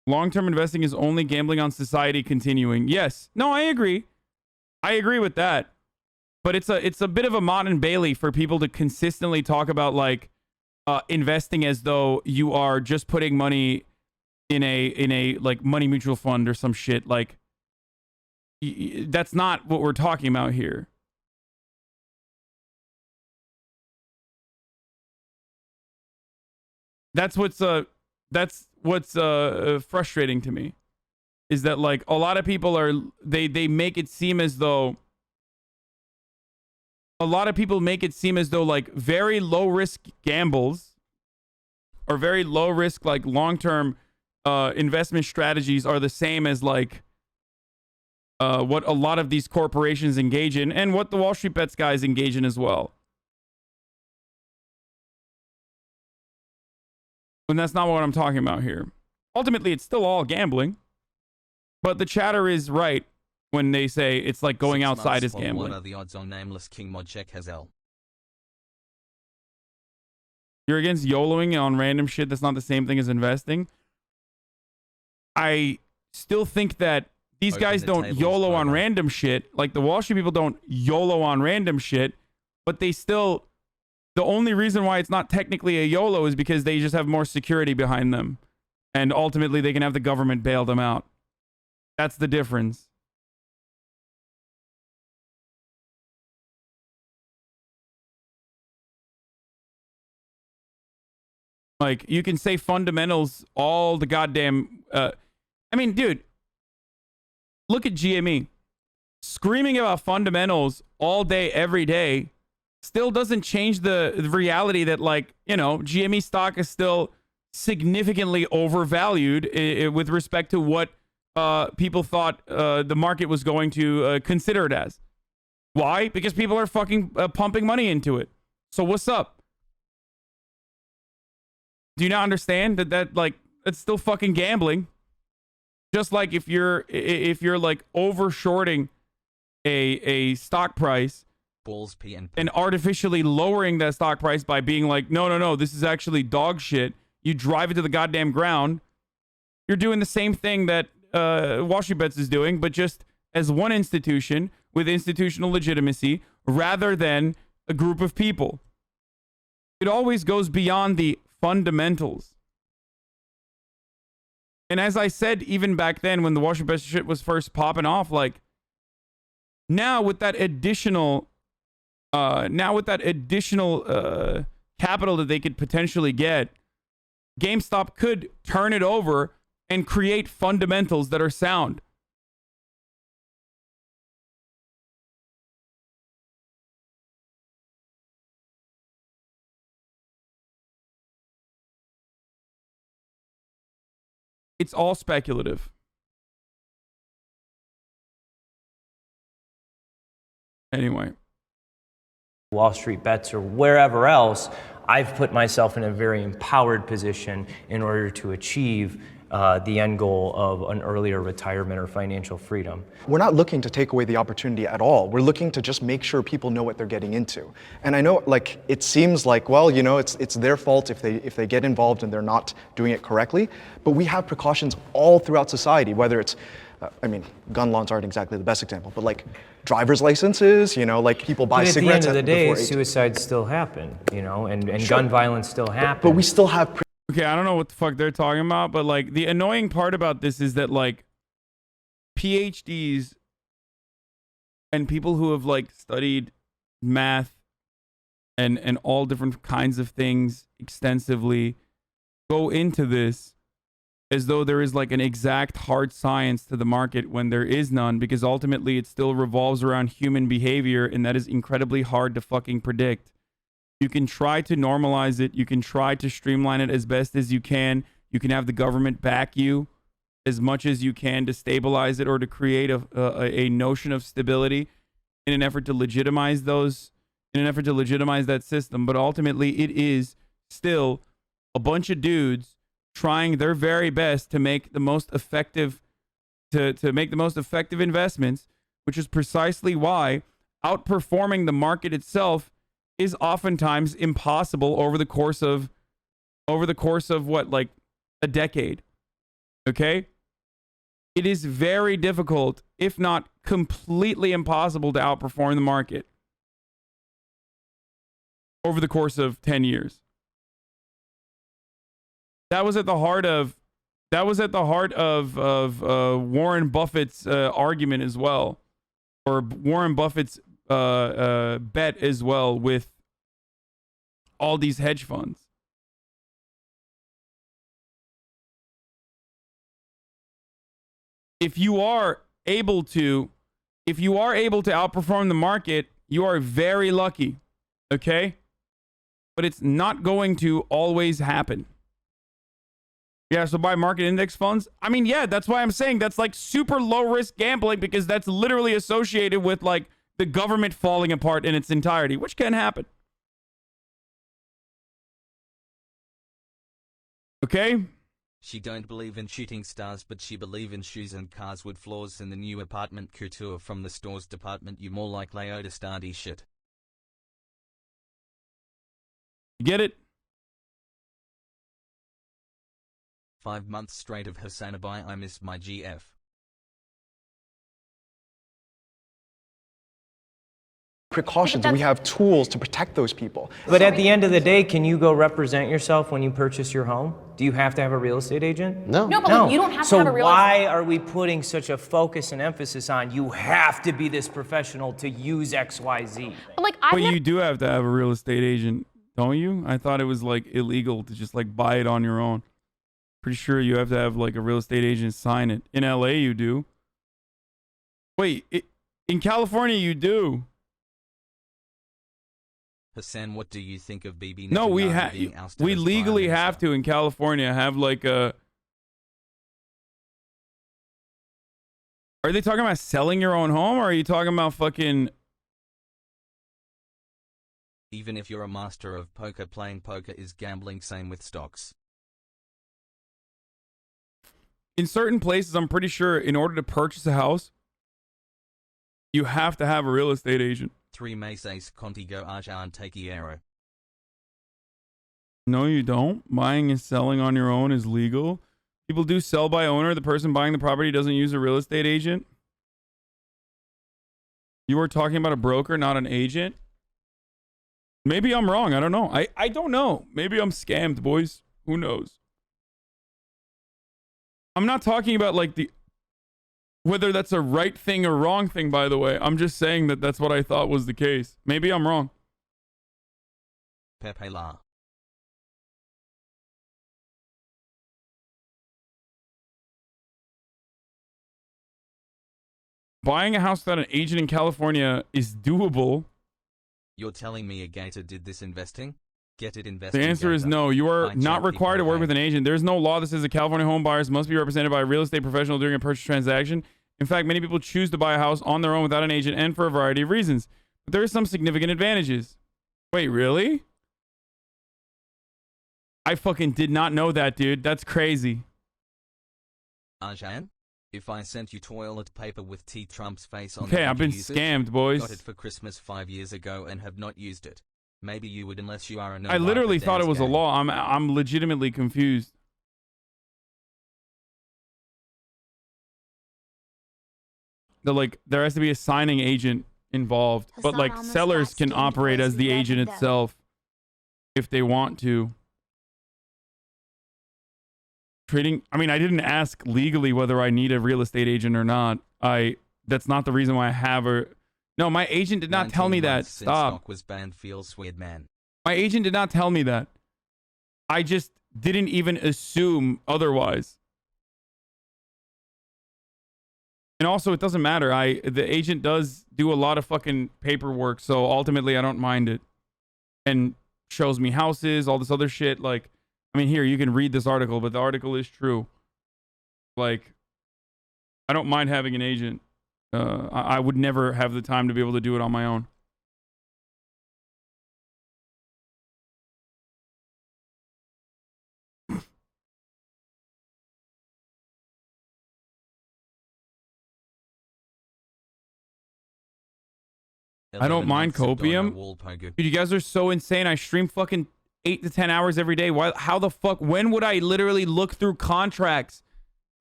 Long-term investing is only gambling on society continuing. Yes. No, I agree. I agree with that. But it's a bit of a Mott and Bailey for people to consistently talk about like investing as though you are just putting money in a like money mutual fund or some shit. Like that's not what we're talking about here. That's what's frustrating to me is that like a lot of people are they make it seem as though like very low risk gambles or very low risk like long-term investment strategies are the same as like what a lot of these corporations engage in and what the Wall Street Bets guys engage in as well. And that's not what I'm talking about here. Ultimately, it's still all gambling. But the chatter is right when they say it's like going outside is gambling. What are the odds on nameless King Modcheck Hazel? You're against YOLOing on random shit that's not the same thing as investing. I still think that these guys don't YOLO on random shit. Like the Wall Street people don't YOLO on random shit. But they still... The only reason why it's not technically a YOLO is because they just have more security behind them. And ultimately, they can have the government bail them out. That's the difference. Like, you can say fundamentals all the goddamn... I mean, dude, look at GME. Screaming about fundamentals all day, every day... still doesn't change the reality that, like, you know, GME stock is still significantly overvalued with respect to what people thought the market was going to consider it as. Why? Because people are fucking pumping money into it. So what's up? Do you not understand that like, it's still fucking gambling? Just like if you're like over shorting a stock price, and artificially lowering that stock price by being like, no, this is actually dog shit. You drive it to the goddamn ground. You're doing the same thing that Wall Street Bets is doing, but just as one institution with institutional legitimacy rather than a group of people. It always goes beyond the fundamentals. And as I said, even back then when the Wall Street Bets shit was first popping off, like now with that additional capital that they could potentially get, GameStop could turn it over and create fundamentals that are sound. It's all speculative. Anyway. Wall Street Bets or wherever else, I've put myself in a very empowered position in order to achieve the end goal of an earlier retirement or financial freedom. We're not looking to take away the opportunity at all. We're looking to just make sure people know what they're getting into. And I know, like, it seems like, well, you know, it's their fault if they get involved and they're not doing it correctly. But we have precautions all throughout society, whether it's, I mean, gun laws aren't exactly the best example, but like driver's licenses, you know, like people buy But at the cigarettes end of the day, before 18. suicides still happen, you know, and Sure. gun violence still happens. But we still have Okay, I don't know what the fuck they're talking about, but like the annoying part about this is that like PhDs and people who have like studied math and all different kinds of things extensively go into this as though there is like an exact hard science to the market when there is none, because ultimately it still revolves around human behavior, and that is incredibly hard to fucking predict. You can try to normalize it. You can try to streamline it as best as you can. You can have the government back you as much as you can to stabilize it or to create a notion of stability in an effort to legitimize that system. But ultimately, it is still a bunch of dudes trying their very best to make the most effective to make the most effective investments, which is precisely why outperforming the market itself is oftentimes impossible over the course of what, like a decade. Okay? It is very difficult, if not completely impossible, to outperform the market over the course of 10 years. That was at the heart of Warren Buffett's argument as well, or Warren Buffett's bet as well with all these hedge funds. If you are able to outperform the market, you are very lucky, okay? But it's not going to always happen. Yeah, so buy market index funds. I mean, yeah, that's why I'm saying that's like super low risk gambling, because that's literally associated with like the government falling apart in its entirety, which can happen. Okay? She don't believe in shooting stars, but she believe in shoes and cars with floors in the new apartment couture from the stores department. You more like Leota Stardy shit. You get it? 5 months straight of Hasan Abai, I miss my GF. precautions. We have tools to protect those people. But at the end of the day, can you go represent yourself when you purchase your home? Do you have to have a real estate agent? No. No, but like, you don't have to have a real So why are we putting such a focus and emphasis on you have to be this professional to use XYZ? But like, But you do have to have a real estate agent, don't you? I thought it was like illegal to just like buy it on your own. Pretty sure you have to have like a real estate agent sign it. In LA, you do. Wait, in California, you do. Hasan, what do you think of Bibi No, Netanyahu being ousted we as legally Prime have to in California have like a. Are they talking about selling your own home, or are you talking about fucking? Even if you're a master of poker, playing poker is gambling, same with stocks. In certain places, I'm pretty sure in order to purchase a house, you have to have a real estate agent. 3 meses contigo ajan tequiero. No, you don't. Buying and selling on your own is legal. People do sell by owner. The person buying the property doesn't use a real estate agent. You were talking about a broker, not an agent. Maybe I'm wrong. I don't know. I don't know. Maybe I'm scammed, boys. Who knows? I'm not talking about like whether that's a right thing or wrong thing, by the way. I'm just saying that that's what I thought was the case. Maybe I'm wrong. Pepe la. Buying a house without an agent in California is doable. You're telling me a gator did this investing? Get it investing. The answer is no. You are not required to work with an agent. There's no law that says that California home buyers must be represented by a real estate professional during a purchase transaction. In fact, many people choose to buy a house on their own without an agent, and for a variety of reasons. But there are some significant advantages. Wait, really? I fucking did not know that, dude. That's crazy. Hasan? If I sent you toilet paper with T Trump's face on Okay, it, I've been would you use scammed, it? boys. Got it for Christmas 5 years ago and have not used it. Maybe you would unless you are a no I literally wiper thought it dance was a gang. law. I'm legitimately confused. There has to be a signing agent involved, but like sellers can operate as the agent itself if they want to. Trading, I mean, I didn't ask legally whether I need a real estate agent or not. That's not the reason why I have a. No, my agent did not tell me that. months since Stop. stock was banned feels weird, man. My agent did not tell me that. I just didn't even assume otherwise. And also, it doesn't matter. The agent does do a lot of fucking paperwork, so ultimately I don't mind it. And shows me houses, all this other shit. Like, I mean, here, you can read this article, but the article is true. Like, I don't mind having an agent. I would never have the time to be able to do it on my own. I don't mind copium. Dude, you guys are so insane. I stream fucking 8 to 10 hours every day. Why? How the fuck? When would I literally look through contracts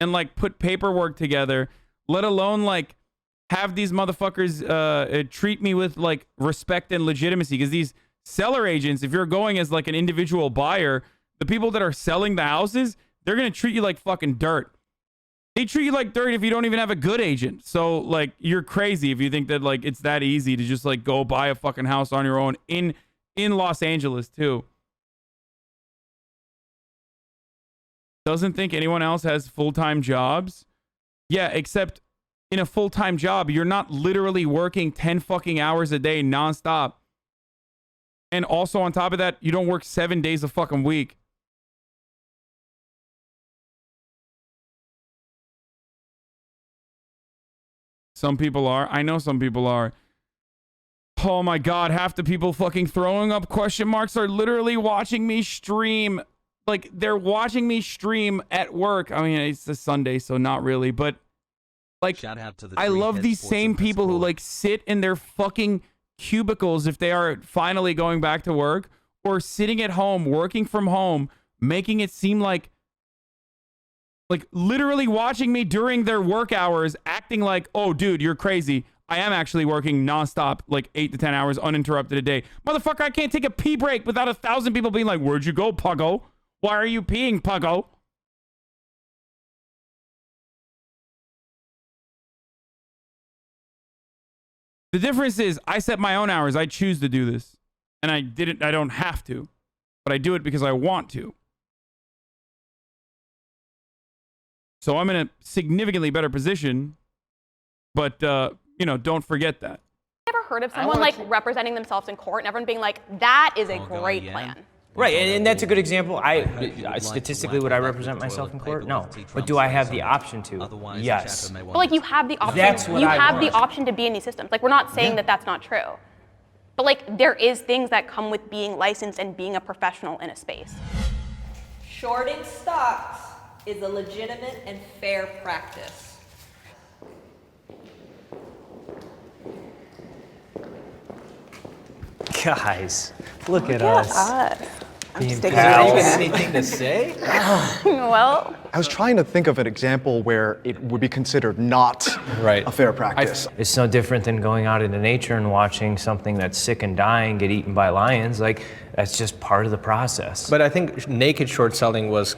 and like put paperwork together, let alone like have these motherfuckers treat me with like respect and legitimacy? Because these seller agents, if you're going as like an individual buyer, the people that are selling the houses, they're going to treat you like fucking dirt. They treat you like dirt if you don't even have a good agent. So like, you're crazy if you think that like it's that easy to just like go buy a fucking house on your own in Los Angeles too. Doesn't think anyone else has full-time jobs? Yeah, except in a full-time job, you're not literally working 10 fucking hours a day nonstop. And also on top of that, you don't work 7 days a fucking week. Some people are. I know some people are. Oh my God, half the people fucking throwing up question marks are literally watching me stream. Like, they're watching me stream at work. I mean, it's a Sunday, so not really, but like, Shout out to the I three love head these sports same and press people who board. like sit in their fucking cubicles if they are finally going back to work, or sitting at home, working from home, making it seem like literally watching me during their work hours, acting like, oh, dude, you're crazy. I am actually working nonstop, like 8 to 10 hours uninterrupted a day. Motherfucker, I can't take a pee break without 1,000 people being like, where'd you go, Puggo? Why are you peeing, Puggo? The difference is I set my own hours. I choose to do this. And I don't have to. But I do it because I want to. So I'm in a significantly better position. But, you know, don't forget that. Ever heard of someone like representing themselves in court and everyone being like, that is a great plan? Right, and that's a good example. Statistically, would I represent myself in court? No. But do I have the option to? Yes. But like, you have the option. That's what I have the want. option to be in these systems. Like, we're not saying that that's not true. But like, there is things that come with being licensed and being a professional in a space. Shorting stocks is a legitimate and fair practice. Guys, look at us. Being Even anything to say? Well, I was trying to think of an example where it would be considered not a fair practice. It's no different than going out into nature and watching something that's sick and dying get eaten by lions. Like, that's just part of the process. But I think naked short selling was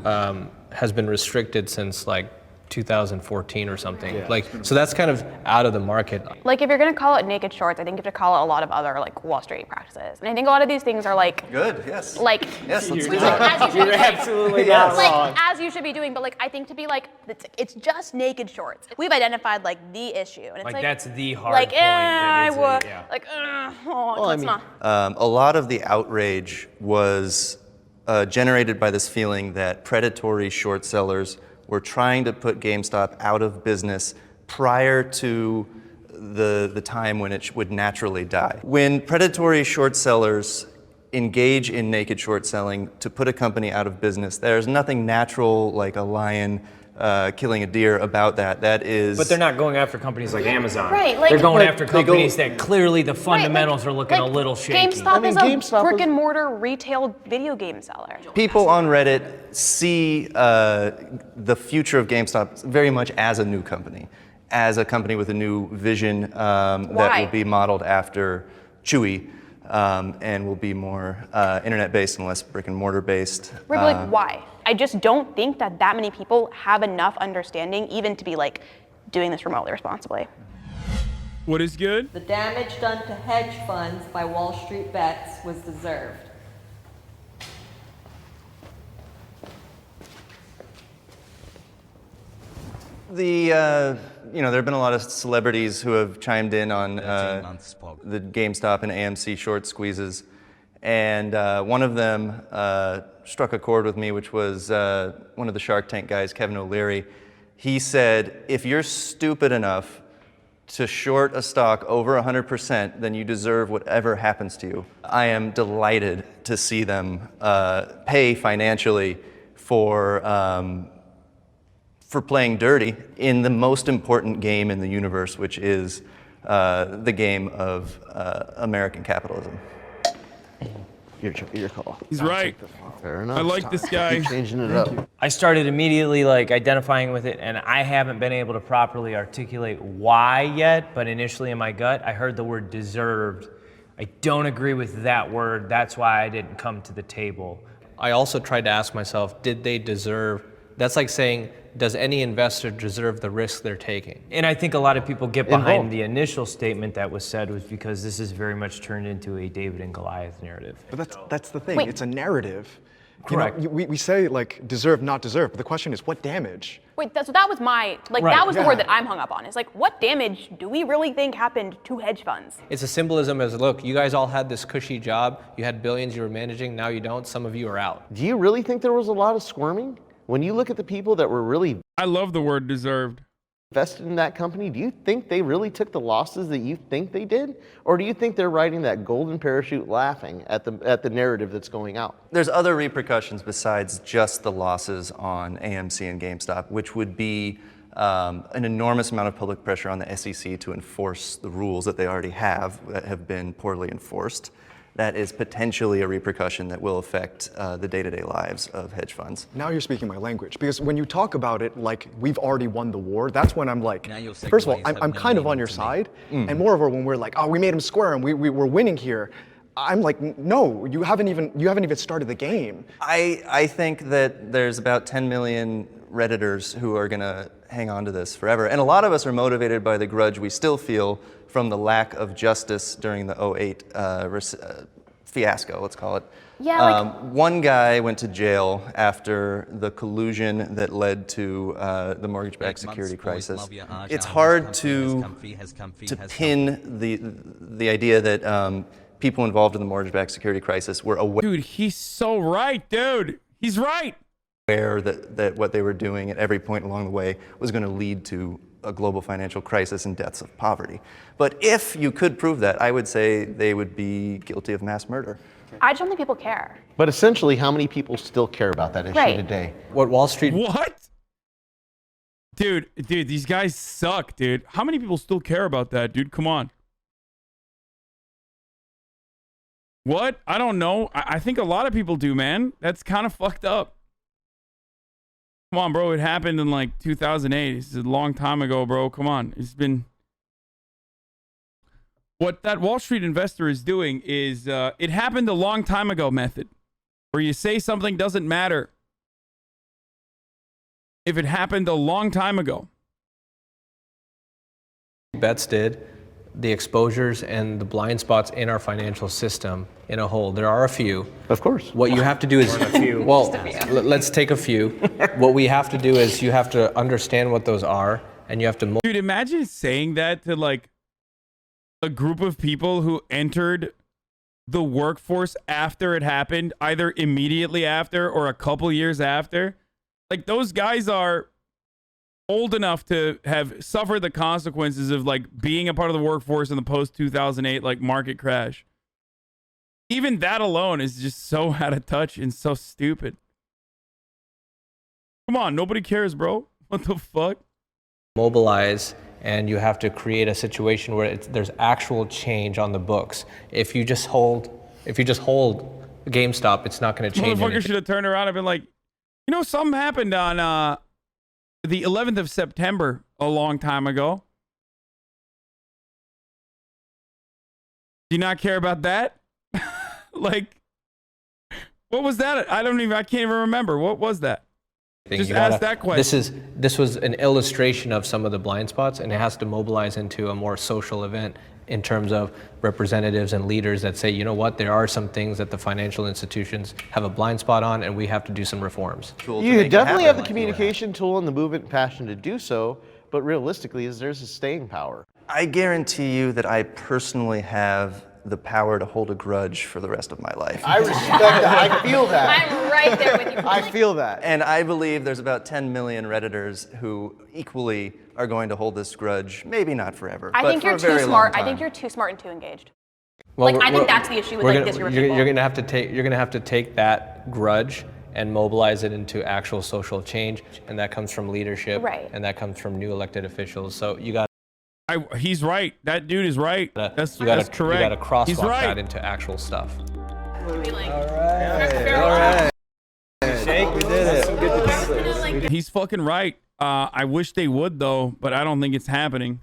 has been restricted since like 2014 or something. Yeah. Like, so that's kind of out of the market. like if you're gonna call it naked shorts, I think you have to call it a lot of other like Wall Street practices. And I think a lot of these things are like Good, yes. like Yes, let's do like, that. as you should be doing. absolutely not like wrong. as you should be doing, but like I think to be like it's just naked shorts. We've identified like the issue, and it's Like, like that's the hard like point. That I is would yeah. like let's not. A lot of the outrage was generated by this feeling that predatory short sellers were trying to put GameStop out of business prior to the time when it would naturally die. When predatory short sellers engage in naked short selling to put a company out of business, there's nothing natural like a lion killing a deer about that. That is. But they're not going after companies like Amazon. Right, like- they're going Like, after companies that clearly the fundamentals are looking a little shaky. GameStop is a brick and mortar retail video game seller. People on Reddit see the future of GameStop very much as a new company, as a company with a new vision that will be modeled after Chewy and will be more internet-based and less brick and mortar based. Right, like why? I just don't think that many people have enough understanding even to be like doing this remotely responsibly. What is good? The damage done to hedge funds by Wall Street Bets was deserved. You know, there have been a lot of celebrities who have chimed in on the GameStop and AMC short squeezes, and one of them struck a chord with me, which was one of the Shark Tank guys, Kevin O'Leary. He said, if you're stupid enough to short a stock over 100%, then you deserve whatever happens to you. I am delighted to see them pay financially for playing dirty in the most important game in the universe, which is the game of American capitalism. Your call. He's right. Fair enough. I like this guy. Keep changing it up. I started immediately like identifying with it, and I haven't been able to properly articulate why yet, but initially in my gut, I heard the word deserved. I don't agree with that word. That's why I didn't come to the table. I also tried to ask myself, did they deserve, that's like saying, does any investor deserve the risk they're taking? And I think a lot of people get behind the initial statement that was said was because this is very much turned into a David and Goliath narrative. But that's the thing. Wait. It's a narrative. Correct. You know, we say like deserve, not deserve, but the question is what damage? Wait, so that was my, like Right. that was the word that I'm hung up on. Is like, what damage do we really think happened to hedge funds? It's a symbolism as, look, you guys all had this cushy job, you had billions you were managing, now you don't, some of you are out. Do you really think there was a lot of squirming? When you look at the people that were really I love the word deserved. invested in that company, do you think they really took the losses that you think they did? Or do you think they're riding that golden parachute laughing at the narrative that's going out? There's other repercussions besides just the losses on AMC and GameStop, which would be an enormous amount of public pressure on the SEC to enforce the rules that they already have that have been poorly enforced. That is potentially a repercussion that will affect the day-to-day lives of hedge funds. Now you're speaking my language, because when you talk about it like we've already won the war, that's when I'm like, Now your first of all, segues have I'm no kind of on meaning your to me. side, and moreover, when we're like, oh, we made him square and we're winning here, I'm like, no, you haven't even started the game. I think that there's about 10 million Redditors who are going to hang on to this forever. And a lot of us are motivated by the grudge we still feel from the lack of justice during the 08 fiasco, let's call it. Yeah, like- One guy went to jail after the collusion that led to the mortgage-backed security crisis. It's hard to pin the idea that people involved in the mortgage-backed security crisis were aware. Dude, he's so right, dude. He's right. That what they were doing at every point along the way was going to lead to a global financial crisis and deaths of poverty. But if you could prove that, I would say they would be guilty of mass murder. I just don't think people care. But essentially, how many people still care about that issue Right. today? What Wall Street... What? Dude, these guys suck, dude. How many people still care about that, dude? Come on. What? I don't know. I think a lot of people do, man. That's kind of fucked up. Come on, bro. It happened in like 2008. It's a long time ago, bro. Come on. It's been... What that Wall Street investor is doing is, it happened a long time ago method, where you say something doesn't matter if it happened a long time ago. Bets did, the exposures and the blind spots in our financial system in a whole. There are a few. Of course. What you have to do is, well, let's take a few. What we have to do is you have to understand what those are, and you have to... Dude, imagine saying that to like a group of people who entered the workforce after it happened, either immediately after or a couple years after. Like, those guys are old enough to have suffered the consequences of like being a part of the workforce in the post 2008 like market crash. Even that alone is just so out of touch and so stupid. Come on, nobody cares, bro. What the fuck? Mobilize, and you have to create a situation where there's actual change on the books. If you just hold GameStop, it's not going to change Motherfucker anything. should have turned around and been like, you know, something happened on the 11th of September a long time ago. Do you not care about that? Like, what was that? I can't even remember. What was that? Just ask that question. This was an illustration of some of the blind spots, and it has to mobilize into a more social event in terms of representatives and leaders that say, you know what, there are some things that the financial institutions have a blind spot on, and we have to do some reforms. You definitely have the communication tool and the movement and passion to do so, but realistically, there's a staying power. I guarantee you that I personally have the power to hold a grudge for the rest of my life. I respect that. I feel that. I'm right there with you. I feel that. And I believe there's about 10 million Redditors who equally are going to hold this grudge, maybe not forever, I but think for you're a too very smart. long I think time. you're too smart and too engaged. Well, I think that's the issue with like this group of people. You're gonna have to take that grudge and mobilize it into actual social change, and that comes from leadership, Right. and that comes from new elected officials. So you got. He's right. That dude is right. That's correct. You got to crosswalk He's right. that into actual stuff. All right. Shake, we did it. He's fucking right. I wish they would though, but I don't think it's happening.